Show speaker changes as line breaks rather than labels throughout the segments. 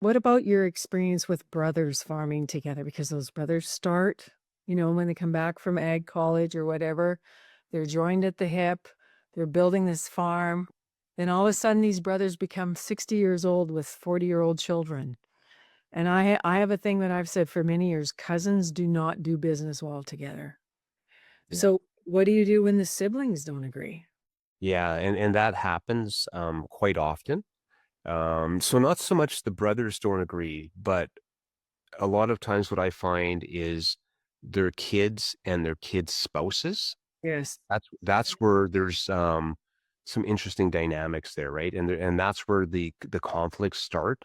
what about your experience with brothers farming together? Because those brothers start, when they come back from ag college or whatever, they're joined at the hip, they're building this farm. Then all of a sudden, these brothers become 60 years old with 40-year-old children. And I have a thing that I've said for many years, cousins do not do business well together.
Yeah.
So what do you do when the siblings don't agree?
Yeah, and that happens, quite often. So not so much the brothers don't agree, but a lot of times what I find is their kids and their kids' spouses.
Yes.
That's where there's, some interesting dynamics there, right? And that's where the conflicts start.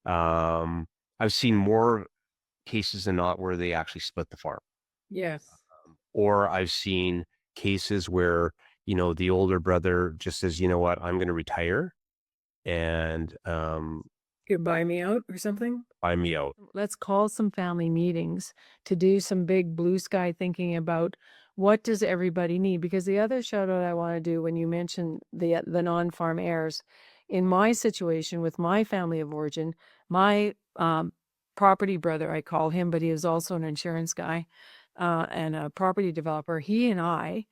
I've seen more cases than not where they actually split the farm.
Yes.
Or I've seen cases where, the older brother just says, "You know what? I'm gonna retire and,
You buy me out or something?
buy me out."
Let's call some family meetings to do some big blue sky thinking about what does everybody need? Because the other shout out I want to do when you mentioned the non-farm heirs, in my situation with my family of origin, my property brother, I call him, but he is also an insurance guy and a property developer. He and I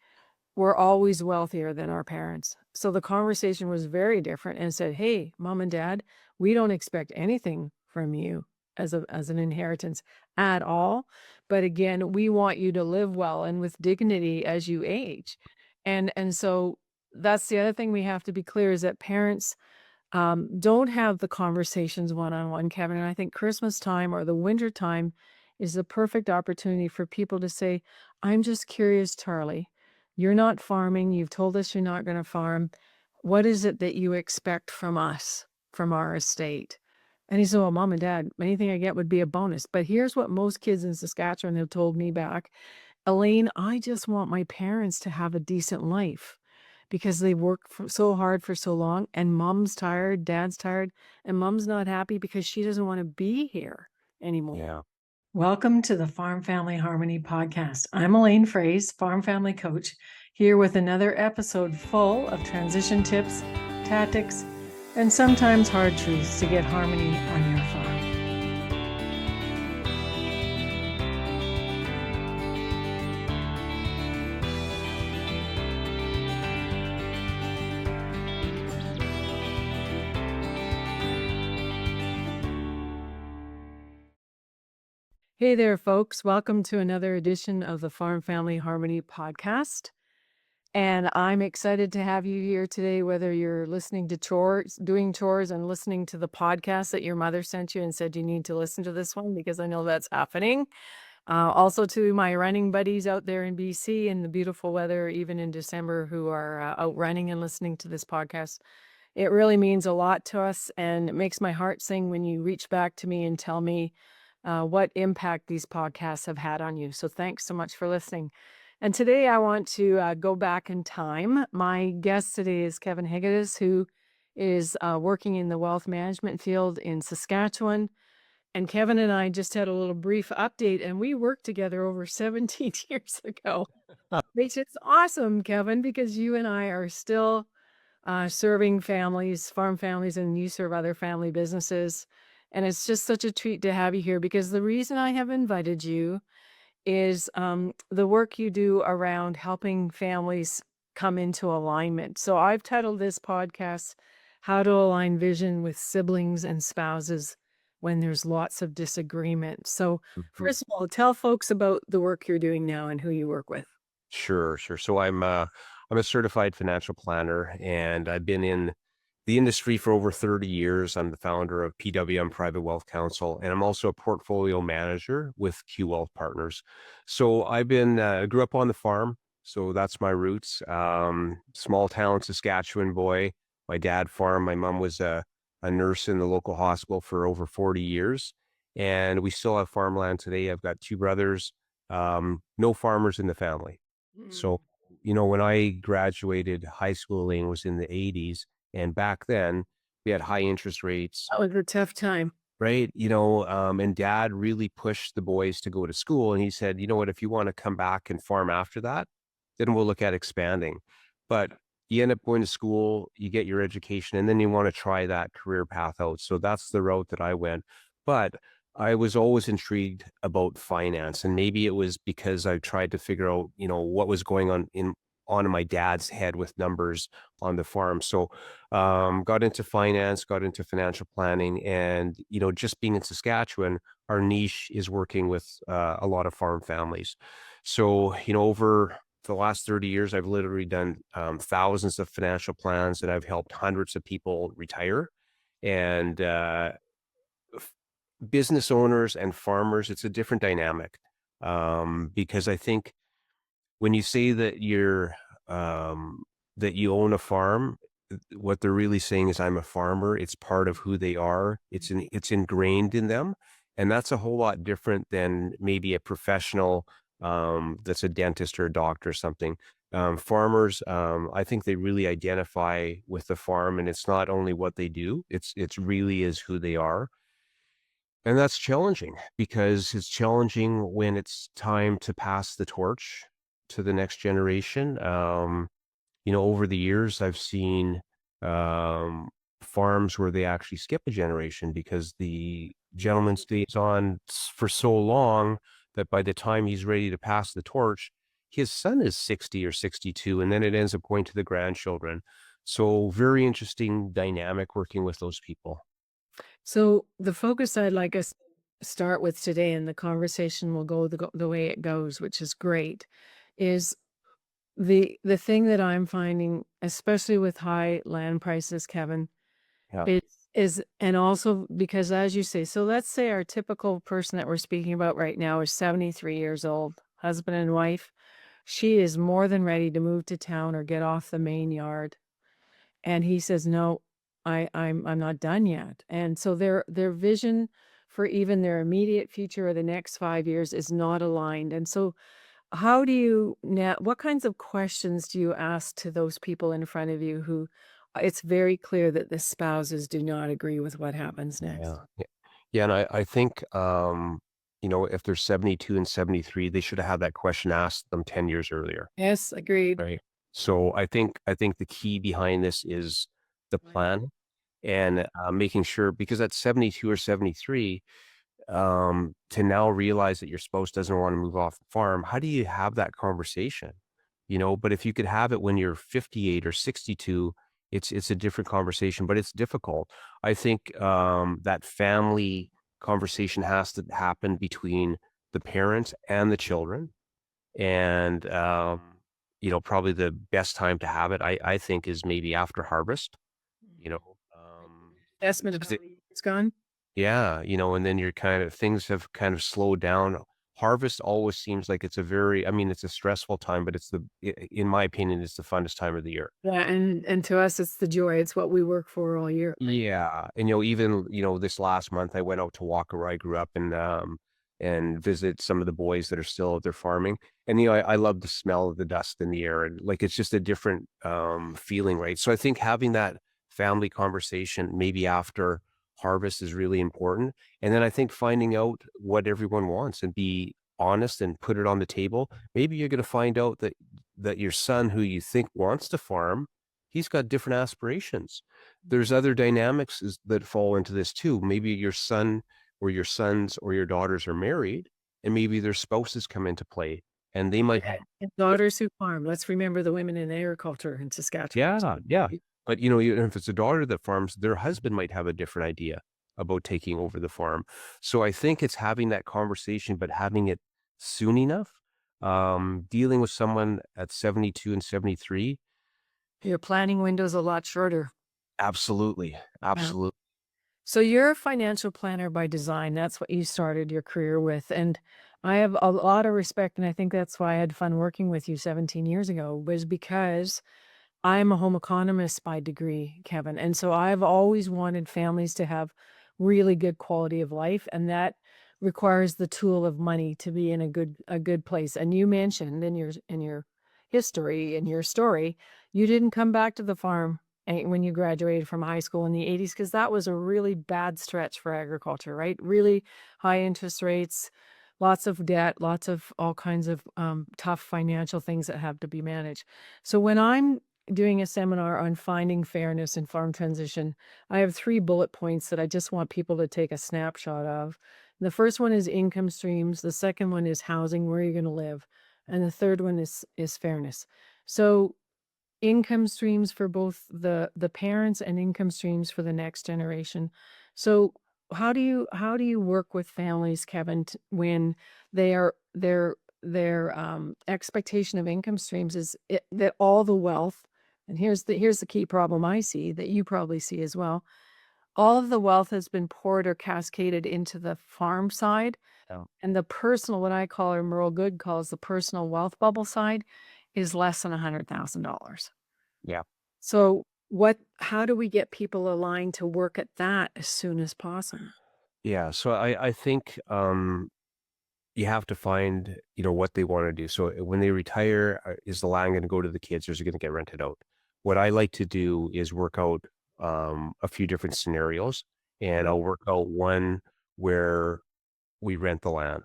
were always wealthier than our parents. So the conversation was very different and said, "Hey, mom and dad, we don't expect anything from you as an inheritance at all. But again, we want you to live well and with dignity as you age." And so that's the other thing we have to be clear is that parents don't have the conversations one-on-one, Kevin. And I think Christmas time or the winter time is the perfect opportunity for people to say, "I'm just curious, Charlie. You're not farming. You've told us you're not going to farm. What is it that you expect from us, from our estate?" And he said, "Well, mom and dad, anything I get would be a bonus. But here's what most kids in Saskatchewan have told me back. Elaine, I just want my parents to have a decent life because they work so hard for so long, and mom's tired, dad's tired, and mom's not happy because she doesn't want to be here anymore."
Yeah.
Welcome to the Farm Family Harmony podcast. I'm Elaine Fraze, Farm Family Coach, here with another episode full of transition tips, tactics, and sometimes hard truths to get harmony on your farm. Hey there, folks. Welcome to another edition of the Farm Family Harmony podcast. And I'm excited to have you here today, whether you're listening to doing chores and listening to the podcast that your mother sent you and said you need to listen to this one, because I know that's happening. Also to my running buddies out there in BC in the beautiful weather, even in December, who are out running and listening to this podcast. It really means a lot to us, and it makes my heart sing when you reach back to me and tell me what impact these podcasts have had on you. So thanks so much for listening. And today I want to go back in time. My guest today is Kevin Hegedus, who is working in the wealth management field in Saskatchewan. And Kevin and I just had a little brief update, and we worked together over 17 years ago, which is awesome, Kevin, because you and I are still serving families, farm families, and you serve other family businesses. And it's just such a treat to have you here, because the reason I have invited you is the work you do around helping families come into alignment. So I've titled this podcast, "How to Align Vision with Siblings and Spouses When There's Lots of Disagreement." So
Mhm.
first of all, tell folks about the work you're doing now and who you work with.
Sure, sure. So I'm a certified financial planner, and I've been in the industry for over 30 years. I'm the founder of PWM Private Wealth Counsel, and I'm also a portfolio manager with Q Wealth Partners. So grew up on the farm, so that's my roots. Small town Saskatchewan boy. My dad farmed. My mom was a nurse in the local hospital for over 40 years, and we still have farmland today. I've got two brothers, no farmers in the family.
Mm.
So, when I graduated high school, Elaine, was in the 80s. And back then we had high interest rates,
That was a tough time.
right? And dad really pushed the boys to go to school. And he said, you know what, if you want to come back and farm after that, then we'll look at expanding. But you end up going to school, you get your education, and then you want to try that career path out. So that's the route that I went. But I was always intrigued about finance. And maybe it was because I tried to figure out, what was going on in my dad's head with numbers on the farm. So got into finance, got into financial planning, and just being in Saskatchewan, our niche is working with a lot of farm families. So over the last 30 years, I've literally done thousands of financial plans, and I've helped hundreds of people retire. And business owners and farmers, it's a different dynamic, because I think when you say um, that you own a farm, what they're really saying is, "I'm a farmer." It's part of who they are. It's ingrained in them, and that's a whole lot different than maybe a professional, that's a dentist or a doctor or something. Farmers, I think they really identify with the farm, and it's not only what they do, it's really is who they are. And that's challenging because it's challenging when it's time to pass the torch to the next generation. Over the years, I've seen um, farms where they actually skip a generation because the gentleman stays on for so long that by the time he's ready to pass the torch, his son is 60 or 62, and then it ends up going to the grandchildren. So, very interesting dynamic working with those people.
So the focus I'd like us to start with today, and the conversation will go the way it goes, which is great, is the thing that I'm finding, especially with high land prices, Kevin,
Yeah.
is and also because as you say, so let's say our typical person that we're speaking about right now is 73 years old, husband and wife. She is more than ready to move to town or get off the main yard. And he says, "No, I'm not done yet." And so their vision for even their immediate future or the next 5 years is not aligned. And so how do you now what kinds of questions do you ask to those people in front of you who it's very clear that the spouses do not agree with what happens next?
Yeah. Yeah. Yeah, and I think, if they're 72 and 73, they should have had that question asked them 10 years earlier,
Yes, agreed.
right? So I think the key behind this is the plan and, making sure because at 72 or 73, to now realize that your spouse doesn't wanna move off the farm, how do you have that conversation? But if you could have it when you're 58 or 62, it's a different conversation, but it's difficult. I think, that family conversation has to happen between the parents and the children, and, probably the best time to have it, I think, is maybe after harvest, you know,
Estimate of
'cause
how many it's gone?
yeah, and then you're kind of things have kind of slowed down. Harvest always seems like I mean, it's a stressful time, but in my opinion, it's the funnest time of the year.
Yeah, and to us, it's the joy. It's what we work for all year.
Yeah, and, even, this last month, I went out to Walker where I grew up and visit some of the boys that are still out there farming, and, I love the smell of the dust in the air, and, like, it's just a different, feeling, right? So I think having that family conversation maybe after harvest is really important, and then I think finding out what everyone wants and be honest and put it on the table. Maybe you're gonna find out that your son who you think wants to farm, he's got different aspirations. There's other dynamics that fall into this too. Maybe your son or your sons or your daughters are married, and maybe their spouses come into play, and they might have
And daughters who farm. Let's remember the women in agriculture in Saskatchewan.
yeah, yeah. But, even if it's a daughter that farms, their husband might have a different idea about taking over the farm. So I think it's having that conversation, but having it soon enough. Dealing with someone at 72 and 73,
Your planning window's a lot shorter.
absolutely,
Yeah.
absolutely.
So you're a financial planner by design. That's what you started your career with. And I have a lot of respect, and I think that's why I had fun working with you 17 years ago, was because I'm a home economist by degree, Kevin. And so I've always wanted families to have really good quality of life. And that requires the tool of money to be in a good place. And you mentioned in your history, in your story, you didn't come back to the farm when you graduated from high school in the 80s, because that was a really bad stretch for agriculture, right? Really high interest rates, lots of debt, lots of all kinds of tough financial things that have to be managed. So when I'm doing a seminar on finding fairness in farm transition. I have 3 bullet points that I just want people to take a snapshot of. The first one is income streams, the second one is housing, where you're gonna live, and the third one is fairness. So, income streams for both the parents and income streams for the next generation. So, how do you work with families, Kevin, when they are their expectation of income streams is that all the wealth, and here's the key problem I see that you probably see as well. All of the wealth has been poured or cascaded into the farm side,
Yeah.
and the personal, what I call, or Merle Good calls, the personal wealth bubble side is less than $100,000.
Yeah.
So how do we get people aligned to work at that as soon as possible?
Yeah. So I think you have to find, what they want to do. So when they retire, is the land going to go to the kids or is it going to get rented out? What I like to do is work out a few different scenarios, and I'll work out one where we rent the land.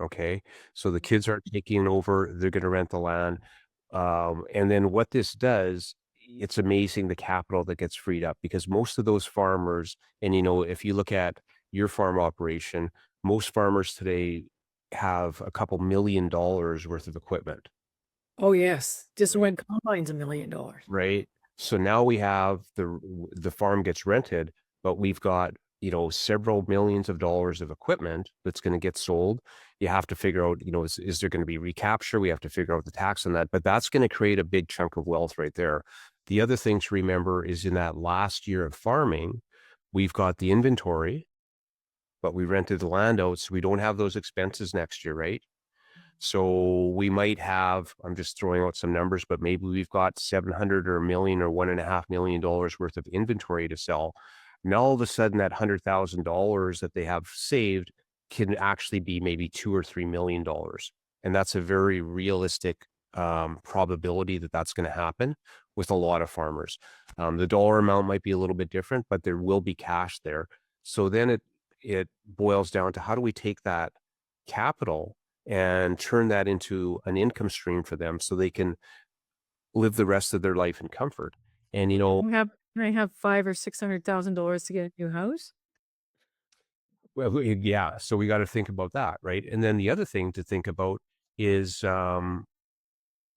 Okay. So the kids are taking over, they're going to rent the land. And then what this does, it's amazing the capital that gets freed up because most of those farmers, and if you look at your farm operation, most farmers today have a couple $1 million worth of equipment.
Oh, yes. Just
Right.
when combine's $1 million.
Right. So now we have the farm gets rented, but we've got, several millions of dollars of equipment that's going to get sold. You have to figure out, is there going to be recapture? We have to figure out the tax on that, but that's going to create a big chunk of wealth right there. The other thing to remember is in that last year of farming, we've got the inventory, but we rented the land out, so we don't have those expenses next year, right? So we might have, I'm just throwing out some numbers, but maybe we've got 700 or a million or $1.5 million worth of inventory to sell. Now all of a sudden that $100,000 that they have saved can actually be maybe $2 or $3 million. And that's a very realistic probability that that's going to happen with a lot of farmers. The dollar amount might be a little bit different, but there will be cash there. So then it boils down to how do we take that capital and turn that into an income stream for them so they can live the rest of their life in comfort. And,
Can I have five or $600,000 to get a new house?
well, yeah, so we got to think about that, right? And then the other thing to think about is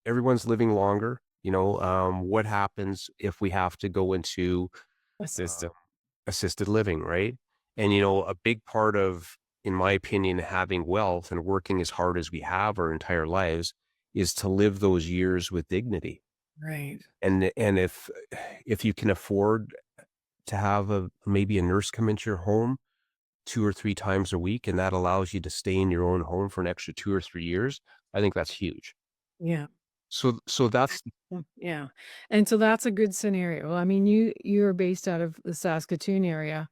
everyone's living longer. What happens if we have to go into
Assisted.
assisted living, right? And, a big part of, in my opinion, having wealth and working as hard as we have our entire lives is to live those years with dignity.
Right.
And if you can afford to have maybe a nurse come into your home 2 or 3 times a week, and that allows you to stay in your own home for an extra 2 or 3 years, I think that's huge.
Yeah.
So that's
Yeah. And so that's a good scenario. I mean, you're based out of the Saskatoon area.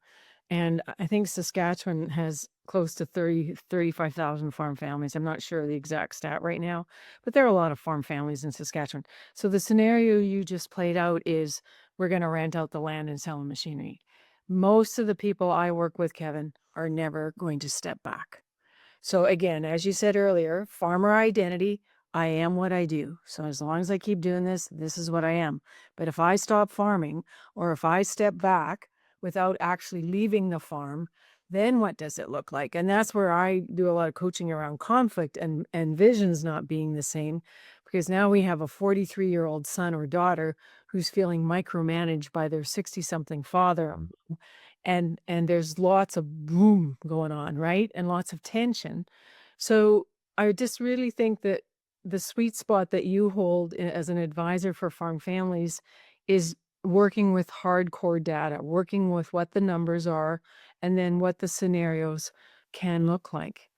And I think Saskatchewan has close to 35,000 farm families. I'm not sure the exact stat right now, but there are a lot of farm families in Saskatchewan. So the scenario you just played out is we're going to rent out the land and sell the machinery. Most of the people I work with, Kevin, are never going to step back. So again, as you said earlier, farmer identity, I am what I do. So as long as I keep doing this, this is what I am. But if I stop farming or if I step back without actually leaving the farm, then what does it look like? And that's where I do a lot of coaching around conflict and visions not being the same. Because now we have a 43-year-old son or daughter who's feeling micromanaged by their 60-something father, and there's lots of boom going on, right? And lots of tension. So I just really think that the sweet spot that you hold as an advisor for farm families is working with hardcore data, working with what the numbers are, and then what the scenarios can look like.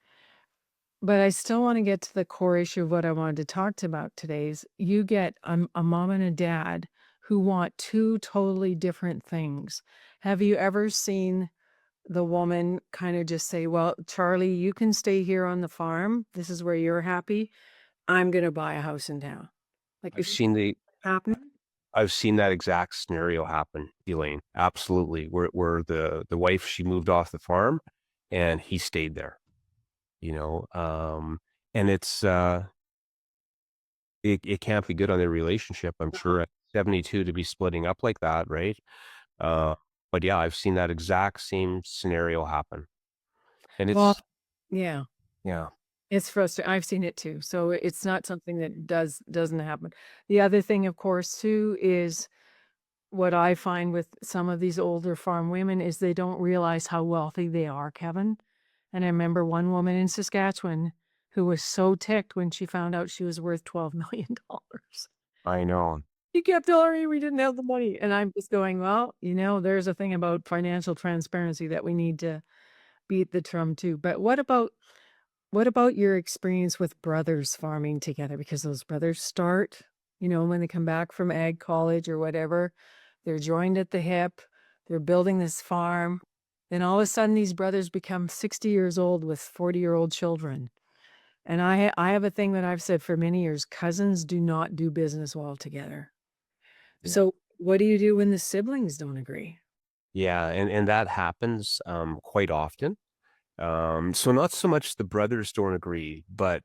But I still want to get to the core issue of what I wanted to talk about today is you get a mom and a dad who want two totally different things. Have you ever seen the woman kind of just say, well, Charlie, you can stay here on the farm. This is where you're happy. I'm going to buy a house in town. Like,
I've
is
seen the
that happen?
I've seen that exact scenario happen, Elaine. Absolutely. Where the wife, she moved off the farm and he stayed there, you know. And it can't be good on their relationship, I'm sure. 72 to be splitting up like that, right? Uh, but yeah, I've seen that exact same scenario happen. And
Well,
it's
yeah,
yeah,
it's frustrating. I've seen it too. So it's not something that doesn't happen. The other thing, of course, too, is what I find with some of these older farm women is they don't realize how wealthy they are, Kevin. And I remember one woman in Saskatchewan who was so ticked when she found out she was worth $12 million.
I know.
He kept telling me we didn't have the money. And I'm just going, well, there's a thing about financial transparency that we need to beat the drum too. But what about your experience with brothers farming together? Because those brothers start, when they come back from ag college or whatever, they're joined at the hip, they're building this farm. Then all of a sudden, these brothers become 60 years old with 40-year-old children. And I have a thing that I've said for many years: cousins do not do business well together.
Yeah.
So, what do you do when the siblings don't agree?
Yeah, and that happens, quite often. So not so much the brothers don't agree, but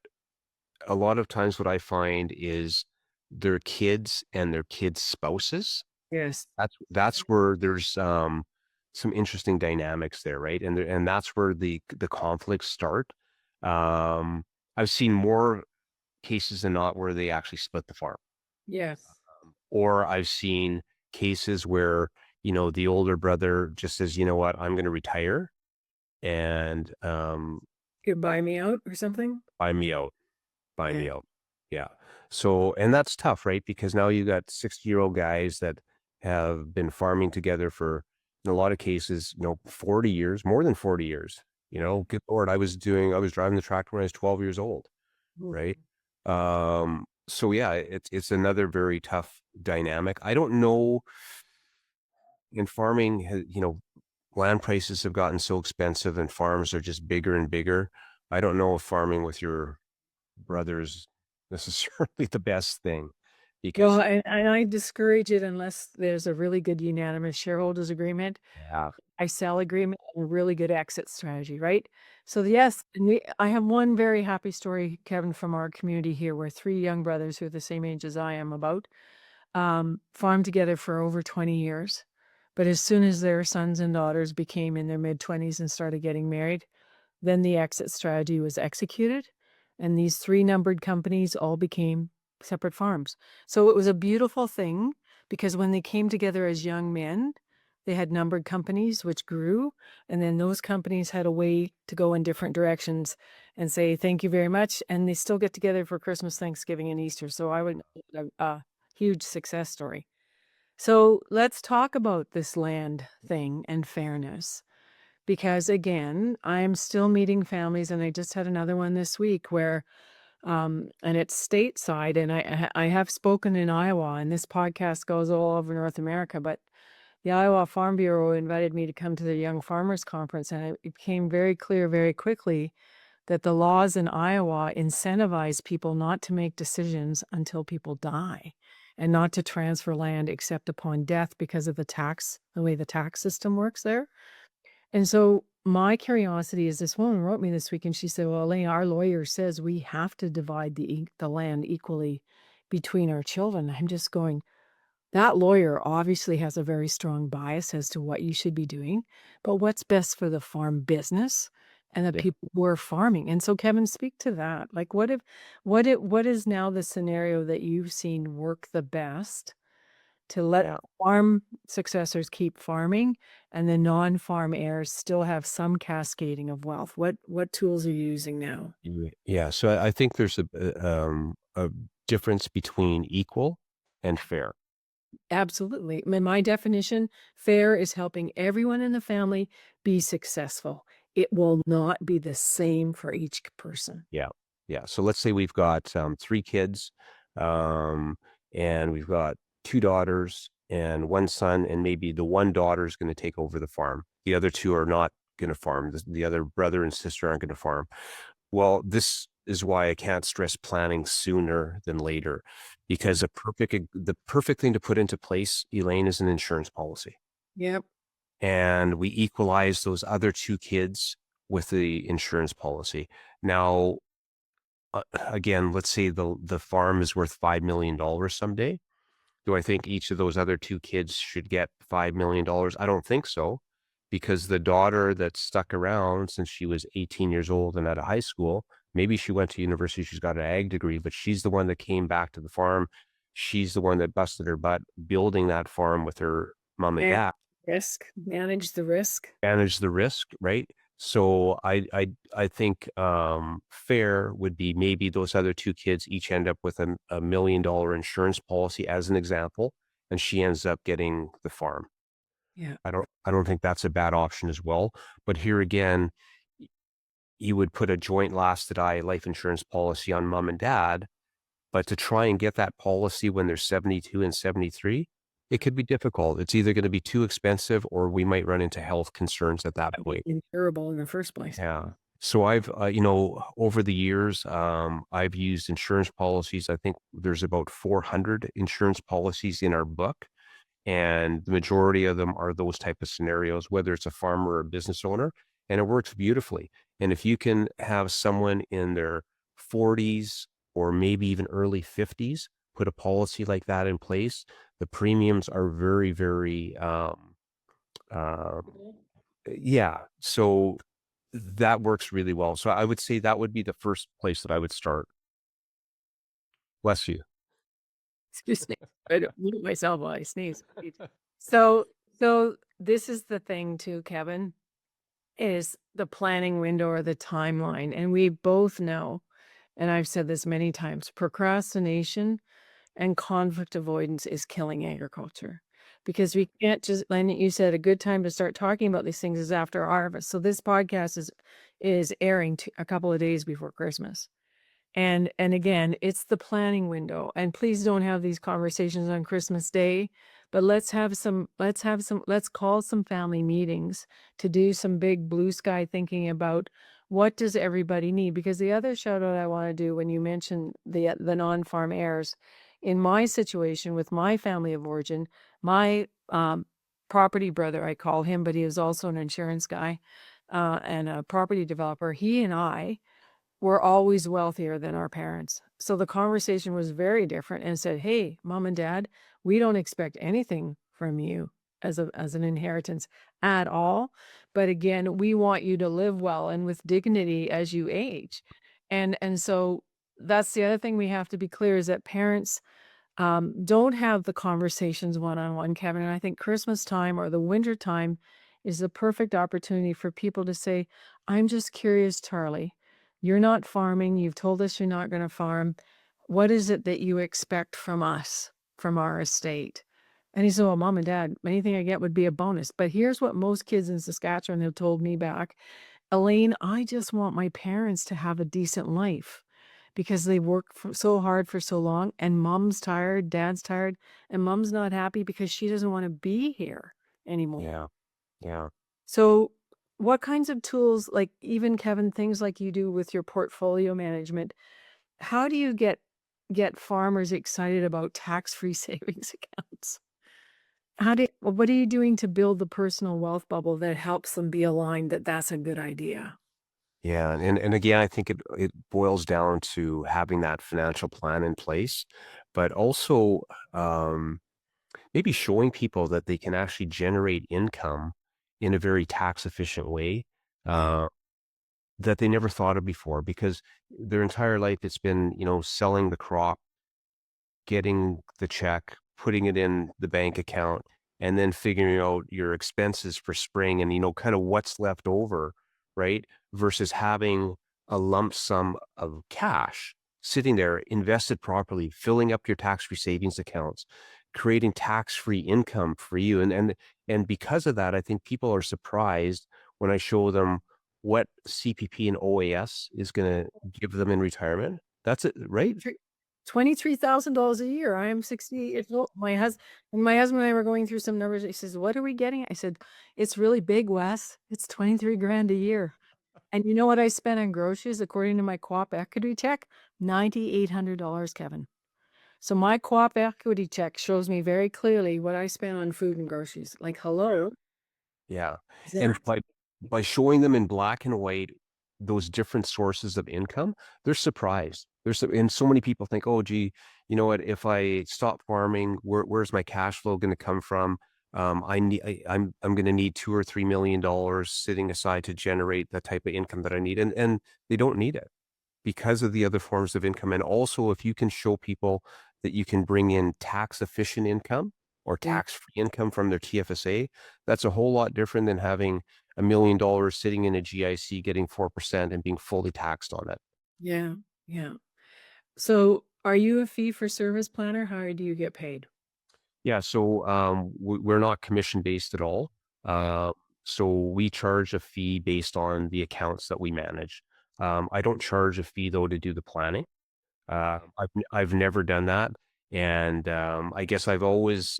a lot of times what I find is their kids and their kids' spouses.
Yes.
That's where there's, some interesting dynamics there, right? And that's where the conflicts start. Um, I've seen more cases than not where they actually split the farm.
Yes.
Or I've seen cases where, the older brother just says, "You know what? I'm gonna retire and,
Could buy me out or something?
buy me out, buy
Yeah.
me out." Yeah. So and that's tough, right? Because now you got 60-year-old guys that have been farming together for, in a lot of cases, 40 years, more than 40 years. Good Lord, I was driving the tractor when I was 12 years old,
Mhm.
right? So yeah, it's another very tough dynamic. I don't know in farming, land prices have gotten so expensive and farms are just bigger and bigger. I don't know if farming with your brothers necessarily the best thing
Well,
because
and I discourage it unless there's a really good unanimous shareholders agreement,
yeah,
I sell agreement, and a really good exit strategy, right? So yes, and I have one very happy story, Kevin, from our community here, where three young brothers who are the same age as I am about, farmed together for over 20 years. But as soon as their sons and daughters became in their mid-20s and started getting married, then the exit strategy was executed, and these three numbered companies all became separate farms. So it was a beautiful thing because when they came together as young men, they had numbered companies which grew, and then those companies had a way to go in different directions and say, thank you very much. And they still get together for Christmas, Thanksgiving, and Easter. So I would a huge success story. So let's talk about this land thing and fairness. Because again, I'm still meeting families, and I just had another one this week where, and it's stateside, and I have spoken in Iowa, and this podcast goes all over North America, but the Iowa Farm Bureau invited me to come to the Young Farmers Conference, and it became very clear very quickly that the laws in Iowa incentivize people not to make decisions until people die and not to transfer land except upon death because of the way the tax system works there. And so my curiosity is this woman wrote me this week and she said, well, Elaine, our lawyer says we have to divide the land equally between our children. I'm just going, that lawyer obviously has a very strong bias as to what you should be doing, but what's best for the farm business and the
yeah,
people who are farming? And so, Kevin, speak to that. Like, what is now the scenario that you've seen work the best to let
yeah.
farm successors keep farming and the non-farm heirs still have some cascading of wealth? What tools are you using now?
Yeah, so I think there's a difference between equal and fair.
Absolutely. My definition, fair is helping everyone in the family be successful. It will not be the same for each person.
Yeah. Yeah. So let's say we've got, 3 kids, um, and we've got 2 daughters and 1 son, and maybe the one daughter is gonna take over the farm. The other 2 are not gonna farm. The other brother and sister aren't gonna farm. Well, this is why I can't stress planning sooner than later, because the perfect thing to put into place, Elaine, is an insurance policy.
Yep.
And we equalize those other 2 kids with the insurance policy. Now, again, let's say the farm is worth $5 million someday. Do I think each of those other 2 kids should get $5 million? I don't think so, because the daughter that stuck around since she was 18 years old and out of high school, maybe she went to university, she's got an ag degree, but she's the one that came back to the farm. She's the one that busted her butt building that farm with her mom and
Man,
dad.
manage the risk.
Manage the risk, right? So I think, fair would be maybe those other 2 kids each end up with a $1 million insurance policy as an example, and she ends up getting the farm.
Yeah.
I don't think that's a bad option as well, but here again, y you would put a joint last to die life insurance policy on mom and dad, but to try and get that policy when they're 72 and 73, it could be difficult. It's either gonna be too expensive or we might run into health concerns at that point.
Incurable in the first place.
Yeah. So over the years, I've used insurance policies. I think there's about 400 insurance policies in our book, and the majority of them are those type of scenarios, whether it's a farmer or a business owner, and it works beautifully. And if you can have someone in their 40s or maybe even early 50s put a policy like that in place, the premiums are very, very, uh, yeah. So that works really well. So I would say that would be the first place that I would start. Bless you.
Excuse me. I don't mute myself while I sneeze. So so this is the thing too, Kevin, is the planning window or the timeline. And we both know, and I've said this many times, procrastination and conflict avoidance is killing agriculture. Because we can't just, and you said a good time to start talking about these things is after harvest. So this podcast is airing a couple of days before Christmas. And again, it's the planning window, and please don't have these conversations on Christmas Day, but let's call some family meetings to do some big blue sky thinking about what does everybody need? Because the other shout out I wanna do when you mentioned the non-farm heirs, in my situation with my family of origin, my, property brother, I call him, but he is also an insurance guy, and a property developer, he and I were always wealthier than our parents. So the conversation was very different and said, "Hey, mom and dad, we don't expect anything from you as an inheritance at all. But again, we want you to live well and with dignity as you age." And so that's the other thing we have to be clear is that parents don't have the conversations one-on-one, Kevin. And I think Christmas time or the winter time is the perfect opportunity for people to say, "I'm just curious, Charlie. You're not farming. You've told us you're not going to farm. What is it that you expect from us, from our estate?" And he said, "Well, mom and dad, anything I get would be a bonus. But here's what most kids in Saskatchewan have told me back. Elaine, I just want my parents to have a decent life because they work so hard for so long, and mom's tired, dad's tired, and mom's not happy because she doesn't want to be here anymore."
Yeah. Yeah.
So, what kinds of tools, like even Kevin, things like you do with your portfolio management, how do you get farmers excited about tax-free savings accounts? What are you doing to build the personal wealth bubble that helps them be aligned that that's a good idea?
Yeah, and again, I think it boils down to having that financial plan in place, but also, um, maybe showing people that they can actually generate income in a very tax efficient way,
Yeah.
uh, that they never thought of before because their entire life it's been, selling the crop, getting the check, putting it in the bank account, and then figuring out your expenses for spring and, kind of what's left over, right? Versus having a lump sum of cash sitting there invested properly, filling up your tax-free savings accounts, creating tax-free income for you. And because of that, I think people are surprised when I show them what CPP and OAS is going to give them in retirement. That's it, right?
$23,000 a year. I am 68 years old. My husband and I were going through some numbers. He says, "What are we getting?" I said, "It's really big, Wes. It's 23 grand a year." And you know what I spent on groceries according to my co-op equity check? $9,800, Kevin. So my co-op equity check shows me very clearly what I spent on food and groceries. Like, hello?
Yeah,
Is
and
that
by showing them in black and white those different sources of income, they're surprised. And so many people think, oh, gee, you know what? If I stop farming, where's my cash flow going to come from? I'm going to need $2 or $3 million sitting aside to generate the type of income that I need, and they don't need it because of the other forms of income. And also, if you can show people that you can bring in tax efficient income or
Yeah.
tax free income from their TFSA, that's a whole lot different than having $1 million sitting in a GIC getting 4% and being fully taxed on it.
Yeah. Yeah. So are you a fee for service planner? How do you get paid?
Yeah, so we're not commission based at all. Uh, so we charge a fee based on the accounts that we manage. I don't charge a fee though to do the planning. I've never done that, and I guess I always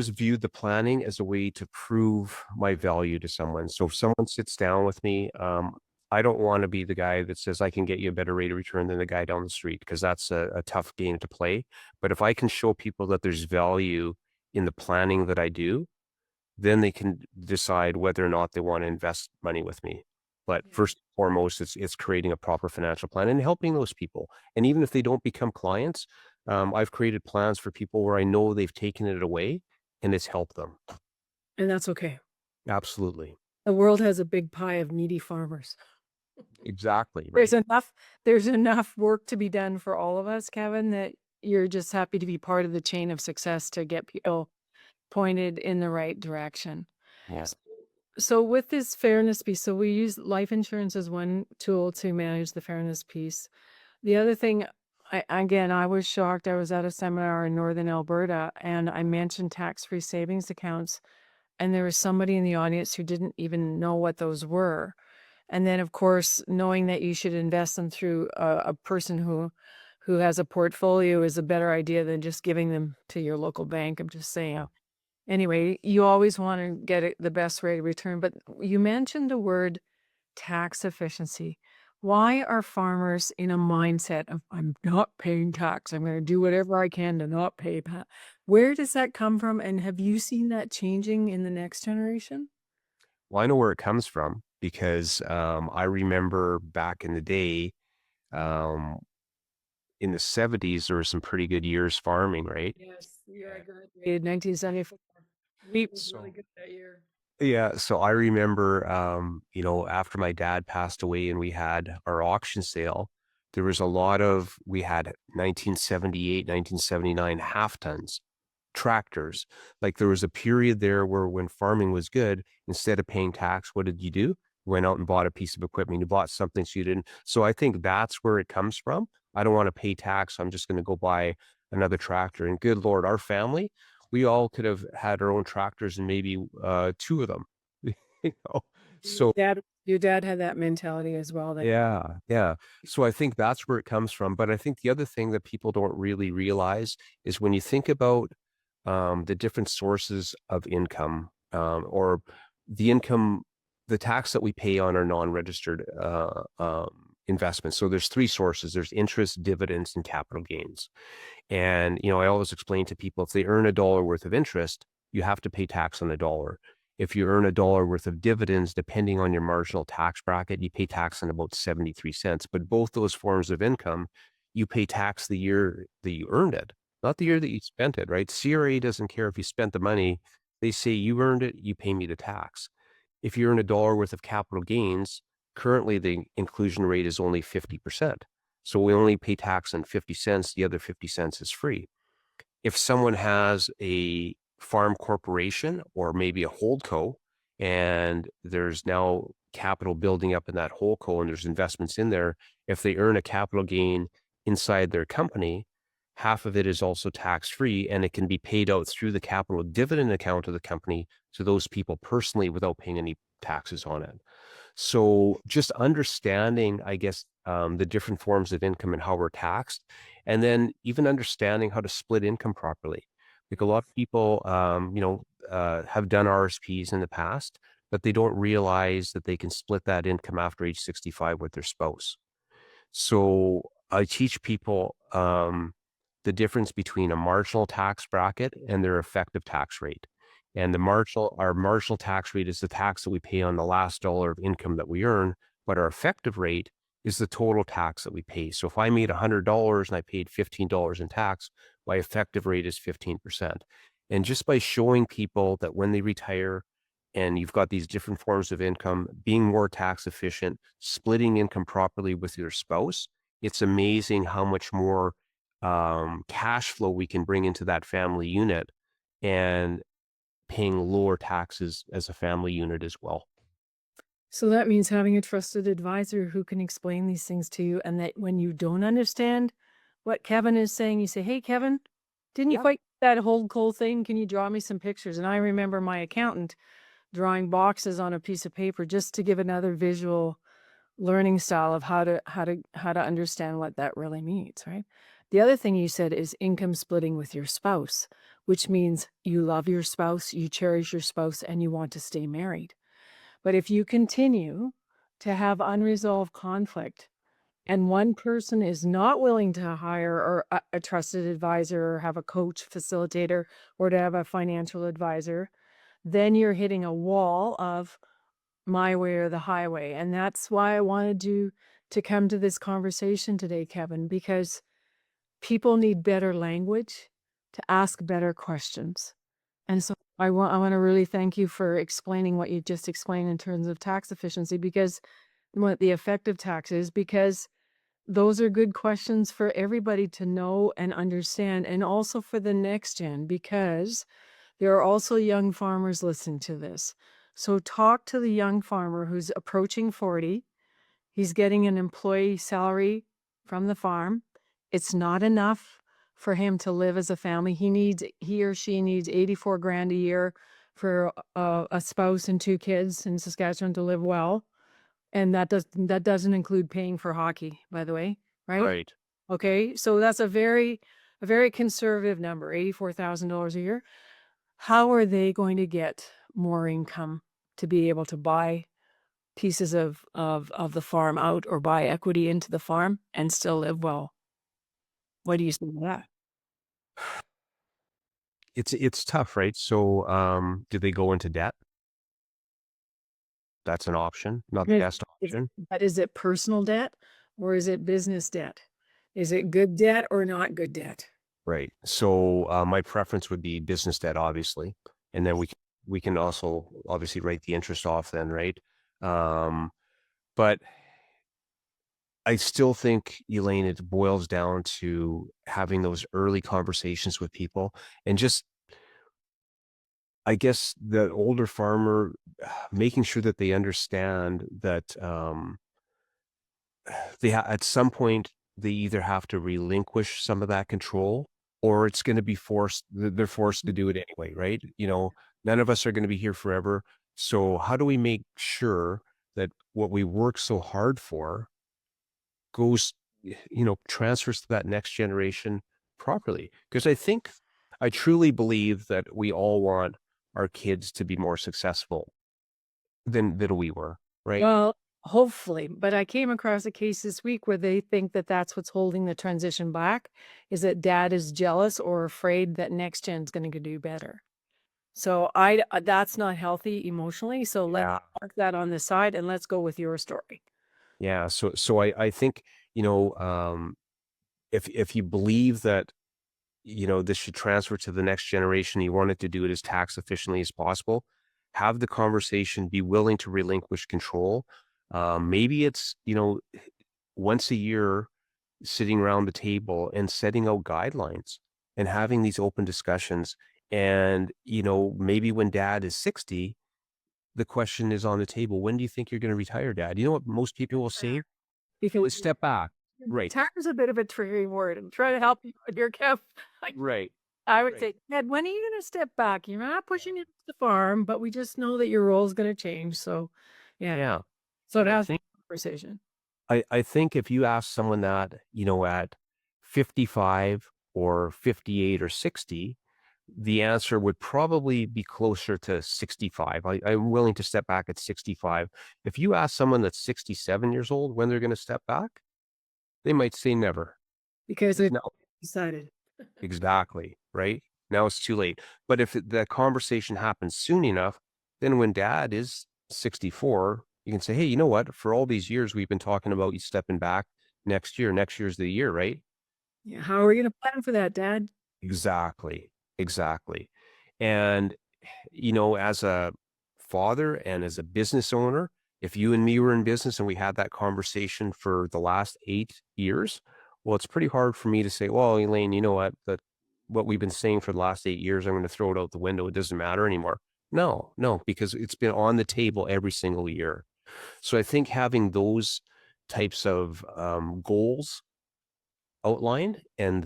viewed the planning as a way to prove my value to someone. So if someone sits down with me, I don't want to be the guy that says I can get you a better rate of return than the guy down the street because that's a tough game to play. But if I can show people that there's value in the planning that I do, then they can decide whether or not they want to invest money with me. But
Yeah.
first and foremost, it's creating a proper financial plan and helping those people. And even if they don't become clients, I've created plans for people where I know they've taken it away and it's helped them.
And that's okay.
Absolutely.
The world has a big pie of needy farmers.
Exactly.
There's
Right.
enough there's enough work to be done for all of us, Kevin, that you're just happy to be part of the chain of success to get people pointed in the right direction.
Yeah.
S So with this fairness piece, so we use life insurance as one tool to manage the fairness piece. The other thing, I was shocked. I was at a seminar in Northern Alberta, and I mentioned tax-free savings accounts, and there was somebody in the audience who didn't even know what those were. And then, of course, knowing that you should invest them through a person who has a portfolio is a better idea than just giving them to your local bank. I'm just saying. Anyway, you always want to get it, the best rate of return. But you mentioned the word tax efficiency. Why are farmers in a mindset of I'm not paying tax? I'm going to do whatever I can to not pay. Where does that come from? And have you seen that changing in the next generation?
Well, I know where it comes from because I remember back in the day, um, in the 70s, there were some pretty good years farming, right?
Yes, the year I graduated, 1974. Wheat was really
So
good that year.
yeah, so I remember, after my dad passed away and we had our auction sale, there was a lot of, we had 1978, 1979 half tons tractors. Like there was a period there where when farming was good, instead of paying tax, what did you do? You went out and bought a piece of equipment. You bought something so you didn't. So I think that's where it comes from. I don't want to pay tax. So I'm just going to go buy another tractor. And good Lord, our family, we all could have had our own tractors and maybe two of them. you know?
Your
So
dad had that mentality as well then.
yeah, yeah. So I think that's where it comes from. But I think the other thing that people don't really realize is when you think about the different sources of income, or the income, the tax that we pay on our non-registered investments. So there's three sources. There's interest, dividends, and capital gains. And, I always explain to people if they earn $1 worth of interest, you have to pay tax on $1. If you earn $1 worth of dividends, depending on your marginal tax bracket, you pay tax on about 73 cents. But both those forms of income, you pay tax the year that you earned it, not the year that you spent it, right? CRA doesn't care if you spent the money. They say you earned it, you pay me the tax. If you earn $1 worth of capital gains, currently the inclusion rate is only 50%. So we only pay tax on 50 cents. The other 50 cents is free. If someone has a farm corporation or maybe a holdco, and there's now capital building up in that holdco and there's investments in there, if they earn a capital gain inside their company, half of it is also tax free and it can be paid out through the capital dividend account of the company to those people personally without paying any taxes on it. So just understanding, I guess, the different forms of income and how we're taxed, and then even understanding how to split income properly. Like a lot of people, have done RSPs in the past, but they don't realize that they can split that income after age 65 with their spouse. So I teach people the difference between a marginal tax bracket and their effective tax rate. And our marginal tax rate is the tax that we pay on the last dollar of income that we earn, but our effective rate is the total tax that we pay. So if I made $100 and I paid $15 in tax, my effective rate is 15%. And just by showing people that when they retire and you've got these different forms of income, being more tax efficient, splitting income properly with your spouse, it's amazing how much more cash flow we can bring into that family unit and paying lower taxes as a family unit as well.
So that means having a trusted advisor who can explain these things to you, and that when you don't understand what Kevin is saying, you say, "Hey, Kevin, didn't you
Yeah.
quite get that whole cool thing? Can you draw me some pictures?" And I remember my accountant drawing boxes on a piece of paper just to give another visual learning style of how to understand what that really means, right? The other thing you said is income splitting with your spouse, which means you love your spouse, you cherish your spouse, and you want to stay married. But if you continue to have unresolved conflict and one person is not willing to hire or a trusted advisor or have a coach, facilitator, or to have a financial advisor, then you're hitting a wall of my way or the highway. And that's why I wanted you to come to this conversation today, Kevin, because people need better language to ask better questions. And so I want to really thank you for explaining what you just explained in terms of tax efficiency, because what the effective tax is, because those are good questions for everybody to know and understand, and also for the next gen, because there are also young farmers listening to this. So talk to the young farmer who's approaching 40. He's getting an employee salary from the farm. It's not enough for him to live as a family. He or she needs 84 grand a year for a spouse and 2 kids in Saskatchewan to live well. And that doesn't include paying for hockey, by the way, right?
Right.
Okay, so that's a very conservative number, $84,000 a year. How are they going to get more income to be able to buy pieces of the farm out or buy equity into the farm and still live well? What do you say to that?
It's tough, right? So, do they go into debt? That's an option, not the
Is
best
is
option.
but is it personal debt or is it business debt? Is it good debt or not good debt?
Right. So, my preference would be business debt, obviously, and then we can also obviously write the interest off then, right? Um, but I still think, Elaine, it boils down to having those early conversations with people and just, I guess, the older farmer, making sure that they understand that, at some point, they either have to relinquish some of that control or it's gonna be they're forced to do it anyway, right? None of us are gonna be here forever. So how do we make sure that what we work so hard for goes, transfers to that next generation properly? Because I truly believe that we all want our kids to be more successful than we were, right?
Well, hopefully, but I came across a case this week where they think that that's what's holding the transition back, is that dad is jealous or afraid that next gen's gonna do better. So that's not healthy emotionally, so let's
Yeah.
park that on the side and let's go with your story.
Yeah. So I think, if you believe that, this should transfer to the next generation, you want it to do it as tax efficiently as possible, have the conversation, be willing to relinquish control. Maybe it's, once a year sitting around the table and setting out guidelines and having these open discussions. And, maybe when dad is 60, the question is on the table, when do you think you're going to retire, dad? You know what most people will say?
Because
Step back. Right.
retire's a bit of a tricky word. I'm trying to help you with your Kev. Like,
Right.
I would
Right.
say, "Dad, when are you gonna step back? You're not pushing it to the farm, but we just know that your role is gonna change." So, yeah.
Yeah.
So it
And I
has
think
conversation.
I think if you ask someone that, at 55 or 58 or 60, the answer would probably be closer to 65. I'm willing to step back at 65. If you ask someone that's 67 years old when they're going to step back, they might say never.
Because
Because
it
now,
decided.
exactly, right? Now it's too late. But if the conversation happens soon enough, then when dad is 64, you can say, "Hey, you know what? For all these years, we've been talking about you stepping back next year's the year, right?"
Yeah, how are we gonna plan for that, Dad?
Exactly. Exactly. And, as a father and as a business owner, if you and me were in business and we had that conversation for the last 8 years, well, it's pretty hard for me to say, well, Elaine, you know what? That what we've been saying for the last 8 years, I'm going to throw it out the window. It doesn't matter anymore. No, no, because it's been on the table every single year. So I think having those types of goals outlined and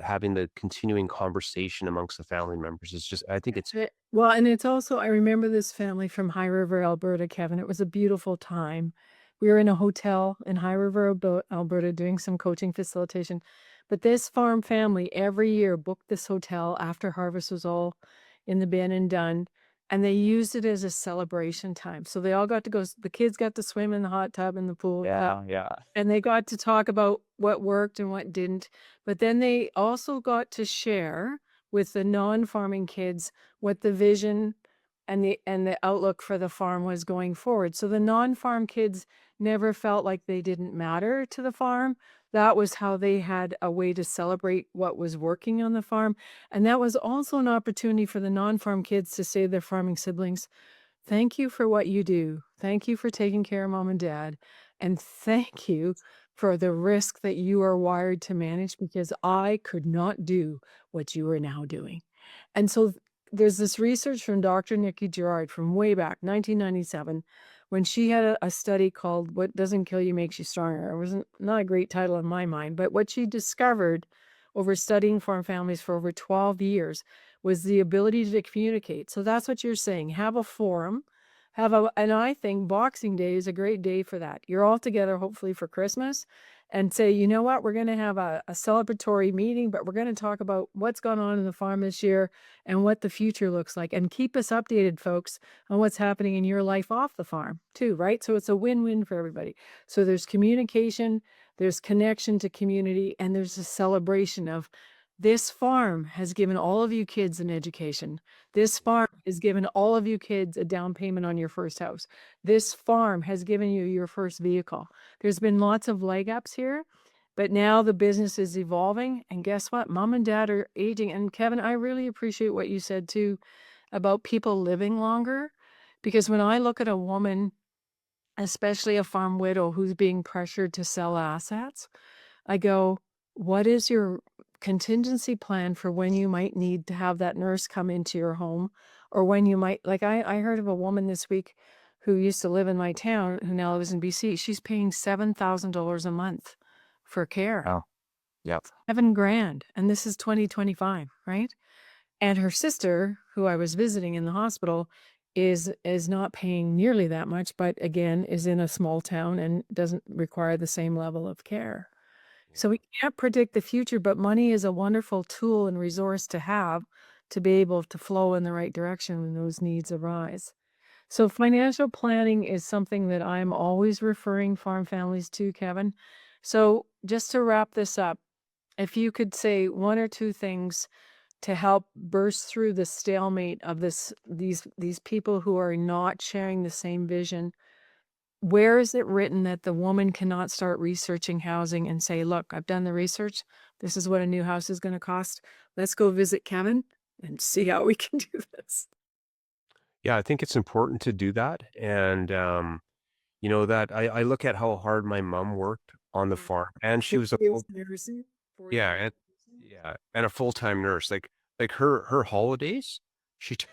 having the continuing conversation amongst the family members is just, I think it's
Well, and it's also I remember this family from High River, Alberta, Kevin. It was a beautiful time. We were in a hotel in High River, Alberta, doing some coaching facilitation. But this farm family every year booked this hotel after harvest was all in the bin and done. And they used it as a celebration time. So they all got to the kids got to swim in the hot tub in the pool.
yeah, yeah.
And they got to talk about what worked and what didn't, but then they also got to share with the non-farming kids what the vision and the outlook for the farm was going forward. So the non-farm kids never felt like they didn't matter to the farm. That was how they had a way to celebrate what was working on the farm. And that was also an opportunity for the non-farm kids to say to their farming siblings, thank you for what you do. Thank you for taking care of mom and dad. And thank you for the risk that you are wired to manage because I could not do what you are now doing. And so there's this research from Dr. Nikki Gerard from way back, 1997, when she had a study called What Doesn't Kill You Makes You Stronger. It wasn't not a great title in my mind, but what she discovered over studying farm families for over 12 years was the ability to communicate. So that's what you're saying. Have a forum, and I think Boxing Day is a great day for that. You're all together, hopefully for Christmas, and say, you know what, we're going to have a celebratory meeting, but we're going to talk about what's gone on in the farm this year and what the future looks like. And keep us updated, folks, on what's happening in your life off the farm too, right? So it's a win-win for everybody. So there's communication, there's connection to community, and there's a celebration of this farm has given all of you kids an education. This farm has given all of you kids a down payment on your first house. This farm has given you your first vehicle. There's been lots of leg ups here, but now the business is evolving. And guess what? Mom and dad are aging. And Kevin, I really appreciate what you said too about people living longer. Because when I look at a woman, especially a farm widow who's being pressured to sell assets, I go, what is your contingency plan for when you might need to have that nurse come into your home or when you might, like I heard of a woman this week who used to live in my town who now lives in BC. She's paying $7,000 a month for care.
Oh, yep.
7 grand. And this is 2025, right? And her sister, who I was visiting in the hospital, is not paying nearly that much, but again, is in a small town and doesn't require the same level of care. So we can't predict the future, but money is a wonderful tool and resource to have to be able to flow in the right direction when those needs arise. So financial planning is something that I'm always referring farm families to, Kevin. So just to wrap this up, if you could say one or two things to help burst through the stalemate of these people who are not sharing the same vision, where is it written that the woman cannot start researching housing and say, look, I've done the research. This is what a new house is going to cost. Let's go visit Kevin and see how we can do this.
Yeah, I think it's important to do that. And, that I look at how hard my mom worked on the farm and she was a
It was
full,
nursing, 40
yeah,
years
and
nursing.
yeah, and a full-time nurse. Like her holidays,
Oh,
she took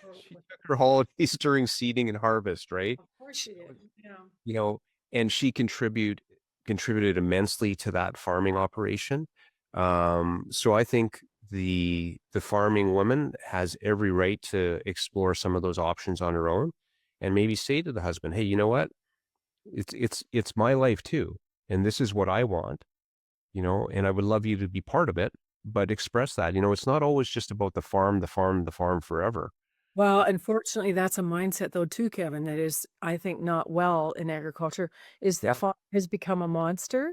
her holidays during seeding and harvest, right?
of course she did. Yeah.
You know, and she contributed immensely to that farming operation. So I think the farming woman has every right to explore some of those options on her own, and maybe say to the husband, "Hey, you know what? It's my life too, and this is what I want, and I would love you to be part of it." But express that, it's not always just about the farm, the farm, the farm forever.
Well, unfortunately, that's a mindset though too, Kevin, that is, I think, not well in agriculture, is the
Yeah,
farm has become a monster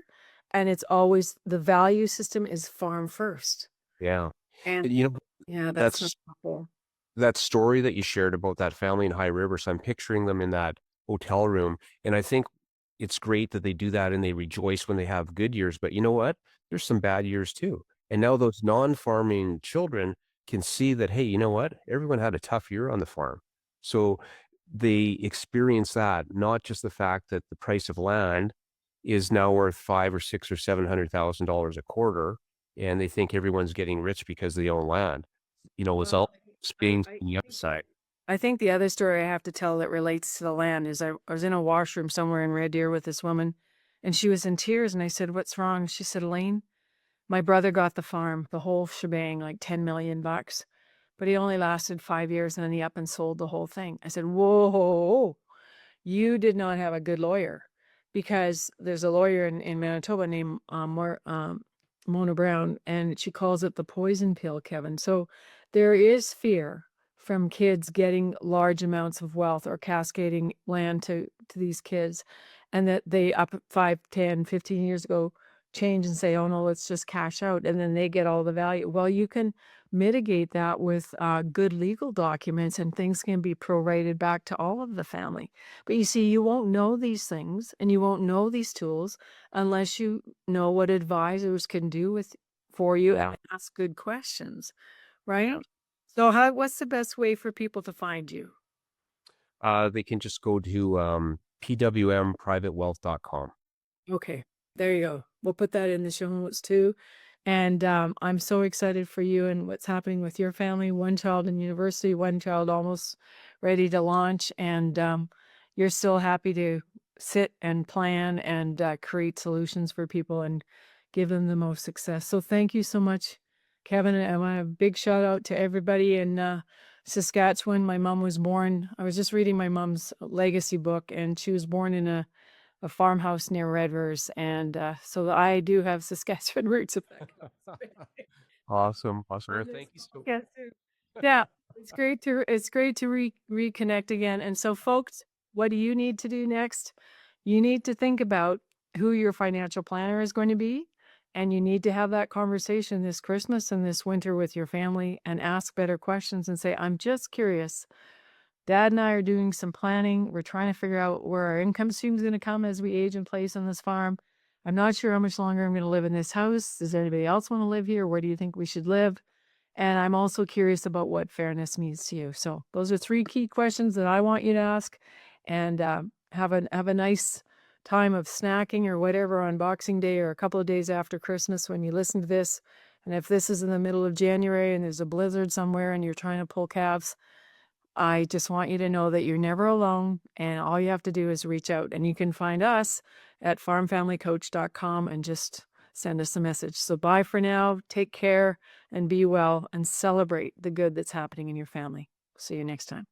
and it's always the value system is farm first.
yeah.
And
And,
Yeah, that's not
That's
helpful.
that story that you shared about that family in High River, so I'm picturing them in that hotel room, and I think it's great that they do that and they rejoice when they have good years, but you know what? There's some bad years too, and now those non-farming children can see that, "Hey, you know what? Everyone had a tough year on the farm." So, they experience that, not just the fact that the price of land is now worth 5 or 6 or $700,000 a quarter, and they think everyone's getting rich because they own land. It's
Well,
all
I
being
I
on the
think
upside.
I think the other story I have to tell that relates to the land is I was in a washroom somewhere in Red Deer with this woman, and she was in tears, and I said, "What's wrong?" She said, "Elaine, my brother got the farm, the whole shebang, like 10 million bucks, but he only lasted 5 years, and then he up and sold the whole thing." I said, "Whoa, you did not have a good lawyer," because there's a lawyer in Manitoba named Mona Brown, and she calls it the poison pill, Kevin. So there is fear from kids getting large amounts of wealth or cascading land to these kids, and that they up 5, 10, 15 years ago change and say, "Oh no, let's just cash out," and then they get all the value. Well, you can mitigate that with good legal documents, and things can be prorated back to all of the family. But you see, you won't know these things and you won't know these tools unless you know what advisors can do with for you and ask good questions, right? So what's the best way for people to find you?
They can just go to, pwmprivatewealth.com.
Okay, there you go. We'll put that in the show notes too. And I'm so excited for you and what's happening with your family. One child in university, one child almost ready to launch, and you're still happy to sit and plan and create solutions for people and give them the most success. So thank you so much, Kevin. And I want a big shout out to everybody in Saskatchewan. My mom was born. I was just reading my mom's legacy book, and she was born in a farmhouse near Redvers, and, so I do have Saskatchewan roots if that counts.
Awesome, awesome.
On this
Thank you so
podcast too. Yeah, it's great to reconnect again, and so folks, what do you need to do next? You need to think about who your financial planner is going to be, and you need to have that conversation this Christmas and this winter with your family and ask better questions and say, "I'm just curious. Dad and I are doing some planning. We're trying to figure out where our income stream is going to come as we age in place on this farm. I'm not sure how much longer I'm going to live in this house. Does anybody else want to live here? Where do you think we should live? And I'm also curious about what fairness means to you." So those are three key questions that I want you to ask, and have a nice time of snacking or whatever on Boxing Day or a couple of days after Christmas when you listen to this. And if this is in the middle of January and there's a blizzard somewhere and you're trying to pull calves, I just want you to know that you're never alone, and all you have to do is reach out. And you can find us at farmfamilycoach.com and just send us a message. So bye for now. Take care and be well and celebrate the good that's happening in your family. See you next time.